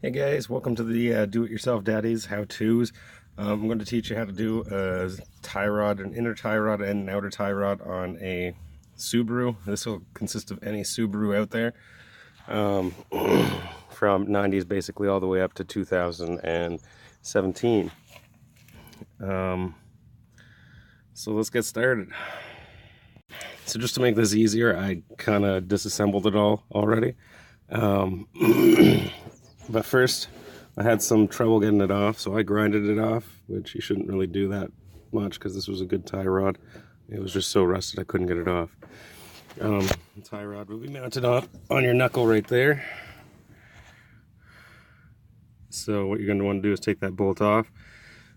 Hey guys, welcome to the Do-It-Yourself Daddies How-Tos. I'm going to teach you how to do a tie rod, an inner tie rod and an outer tie rod on a Subaru. This will consist of any Subaru out there, from 90s basically all the way up to 2017. So let's get started. So just to make this easier, I kind of disassembled it all already. But first, I had some trouble getting it off, so I grinded it off, which you shouldn't really do that much because this was a good tie rod. It was just so rusted I couldn't get it off. The tie rod will be mounted on your knuckle right there. So what you're going to want to do is take that bolt off.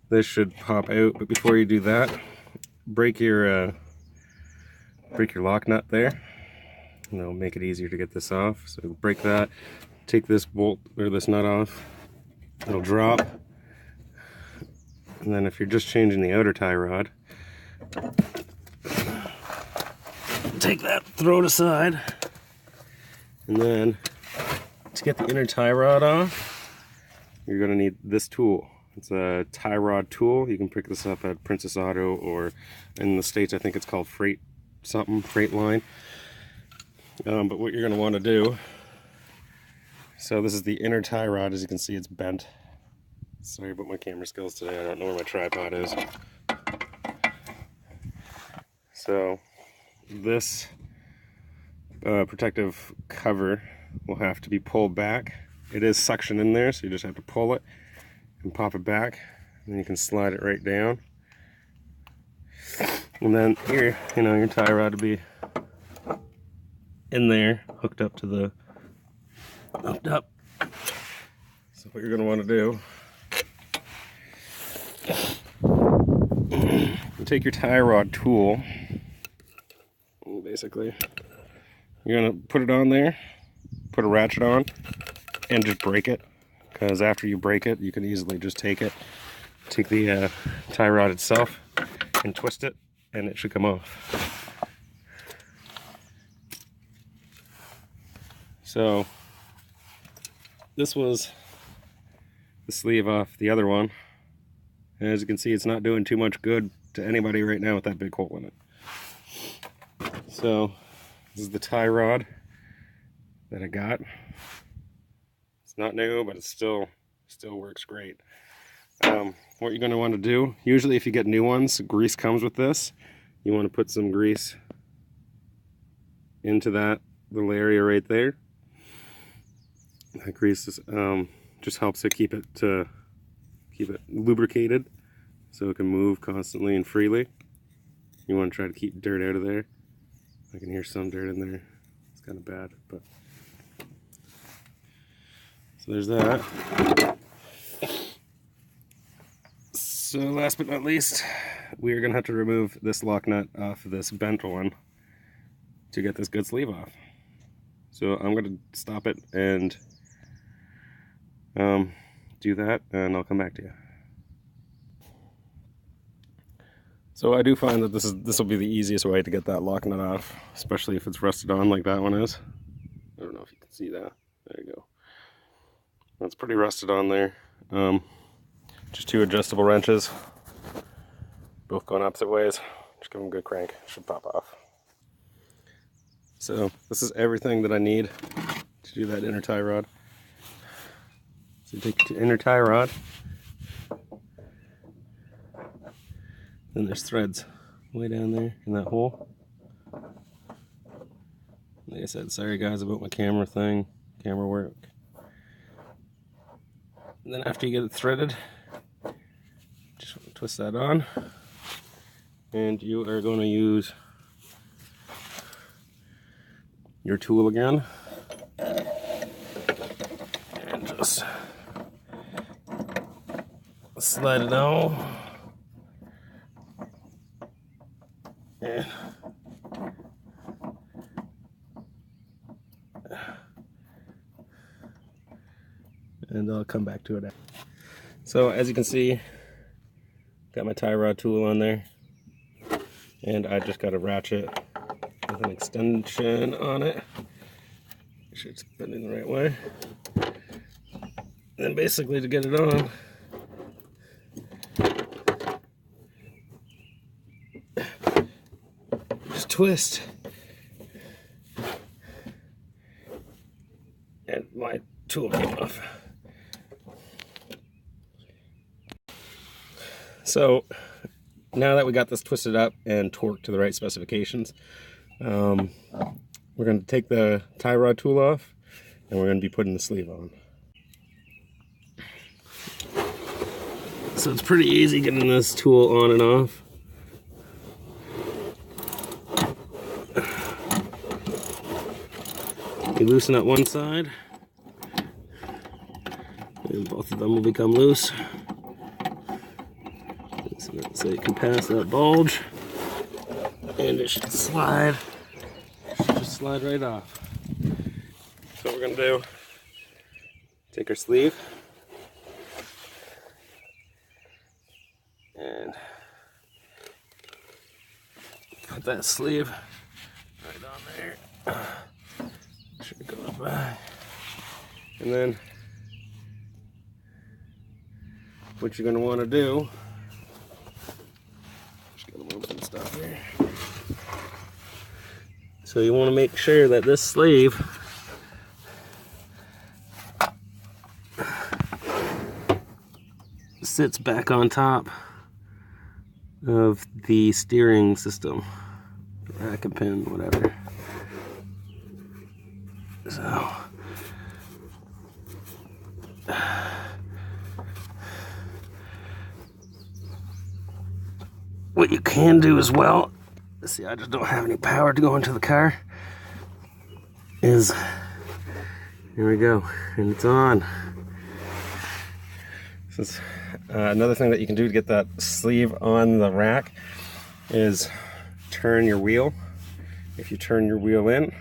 This should pop out, but before you do that, break your lock nut there. And that'll make it easier to get this off. So break that. Take this bolt or this nut off, it'll drop, and then if you're just changing the outer tie rod, take that, throw it aside, and then to get the inner tie rod off, you're going to need this tool. It's a tie rod tool. You can pick this up at Princess Auto, or in the States I think it's called Freight Line. But what you're going to want to do, so this is the inner tie rod. As you can see, it's bent. Sorry about my camera skills today. I don't know where my tripod is. So this protective cover will have to be pulled back. It is suction in there, so you just have to pull it and pop it back. And then you can slide it right down. And then your tie rod will be in there, hooked up. So what you're going to want to do, you take your tie rod tool, basically, you're going to put it on there, put a ratchet on, and just break it, because after you break it, you can easily just take the tie rod itself and twist it, and it should come off. So this was the sleeve off the other one. And as you can see, it's not doing too much good to anybody right now with that big hole in it. So this is the tie rod that I got. It's not new, but it still works great. What you're going to want to do, usually if you get new ones, grease comes with this. You want to put some grease into that little area right there. That grease just helps it keep it lubricated, so it can move constantly and freely. You want to try to keep dirt out of there. I can hear some dirt in there. It's kind of bad, but so there's that. So last but not least, we are going to have to remove this lock nut off of this bent one to get this good sleeve off. So I'm going to stop it and do that, and I'll come back to you. So I do find that this will be the easiest way to get that lock nut off, especially if it's rusted on like that one is. I don't know if you can see that. There you go. That's pretty rusted on there. Just two adjustable wrenches, both going opposite ways. Just give them a good crank. It should pop off. So this is everything that I need to do that inner tie rod. So you take your inner tie rod, then there's threads way down there in that hole. Like I said, sorry guys about my camera work. And then after you get it threaded, just twist that on, and you are going to use your tool again, and just slide it out. Yeah. And I'll come back to it. So as you can see, got my tie rod tool on there, and I just got a ratchet with an extension on it. Make sure it's bending the right way. And then basically to get it on, just twist. And my tool came off. So now that we got this twisted up and torqued to the right specifications, we're going to take the tie rod tool off, and we're going to be putting the sleeve on. So it's pretty easy getting this tool on and off. You loosen up one side, and both of them will become loose. So you can pass that bulge, and it should slide. It should just slide right off. So what we're gonna do, take our sleeve and put that sleeve right on there. Should go up back. And then what you're gonna want to do, just gotta move some stuff here. So you want to make sure that this sleeve sits back on top of the steering system, rack and pin, whatever. So what you can do as well, see, I just don't have any power to go into the car, is, here we go, and it's on. This is another thing that you can do to get that sleeve on the rack is turn your wheel. If you turn your wheel in,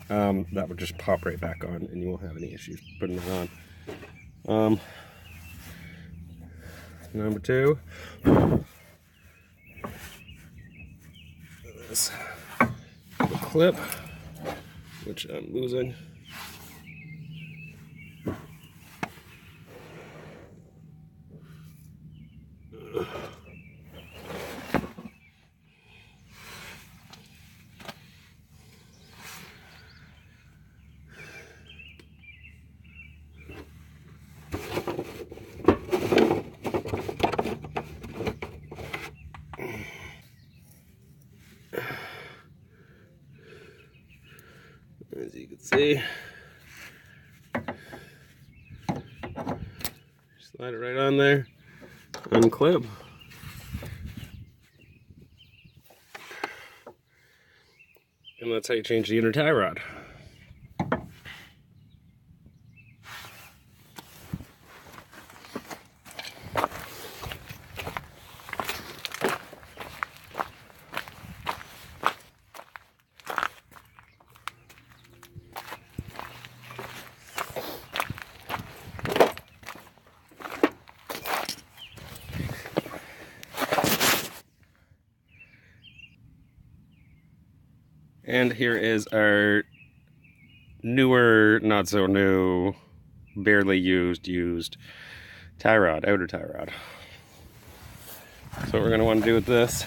that would just pop right back on, and you won't have any issues putting it on. Number two, this clip, which I'm losing. As you can see, slide it right on there, unclip, and that's how you change the inner tie rod. And here is our newer, not so new, barely used tie rod, outer tie rod. So what we're going to want to do with this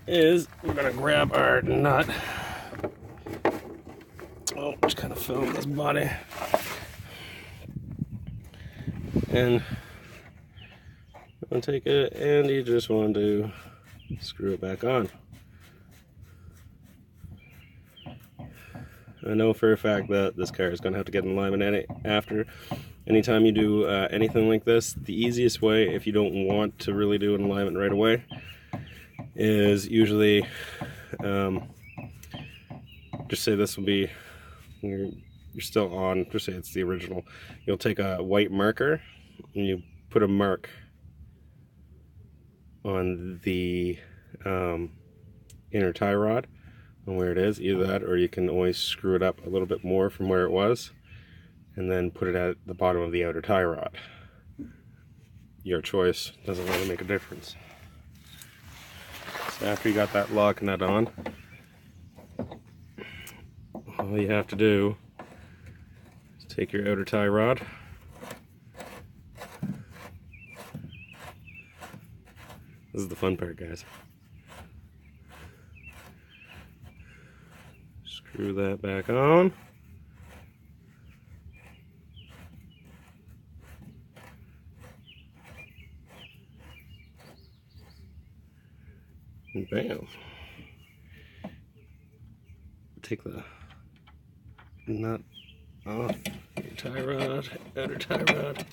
is we're going to grab our nut. Oh, just kind of fell in this body. And I'll take it, and you just want to screw it back on. I know for a fact that this car is going to have to get in alignment after. Anytime you do anything like this, the easiest way, if you don't want to really do an alignment right away, is usually just say this will be, you're still on, just say it's the original. You'll take a white marker and you put a mark on the inner tie rod on where it is. Either that, or you can always screw it up a little bit more from where it was and then put it at the bottom of the outer tie rod. Your choice, doesn't really make a difference. So after you got that lock nut on, all you have to do is take your outer tie rod, this is the fun part, guys. Screw that back on. And bam. Take the nut off your tie rod, outer tie rod.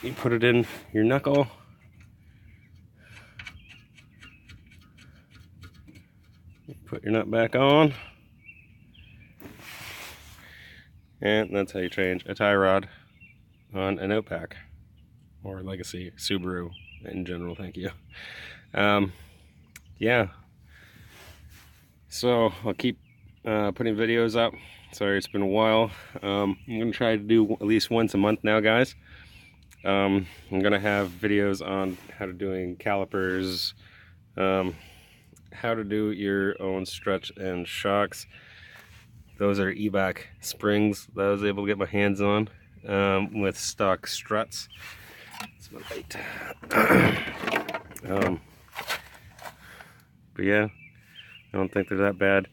You put it in your knuckle. Put your nut back on. And that's how you change a tie rod on an Outback or Legacy Subaru in general. Thank you. Yeah, so I'll keep putting videos up. Sorry, it's been a while. I'm gonna try to do at least once a month now, guys. I'm gonna have videos on how to doing calipers, how to do your own strut and shocks. Those are e-back springs that I was able to get my hands on with stock struts. That's my light. But yeah, I don't think they're that bad.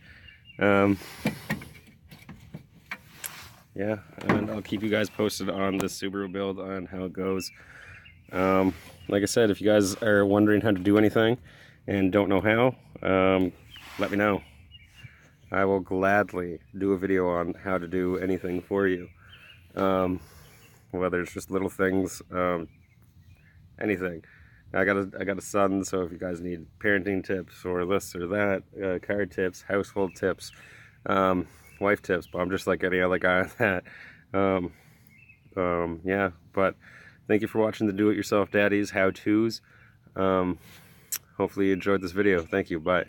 Yeah, and I'll keep you guys posted on this Subaru build on how it goes. Like I said, if you guys are wondering how to do anything and don't know how, let me know. I will gladly do a video on how to do anything for you. Whether it's just little things, anything. I got a son, so if you guys need parenting tips or this or that, car tips, household tips, wife tips, but I'm just like any other guy on that. Yeah, but thank you for watching the Do-It-Yourself Daddies how-tos. Hopefully you enjoyed this video. Thank you. Bye.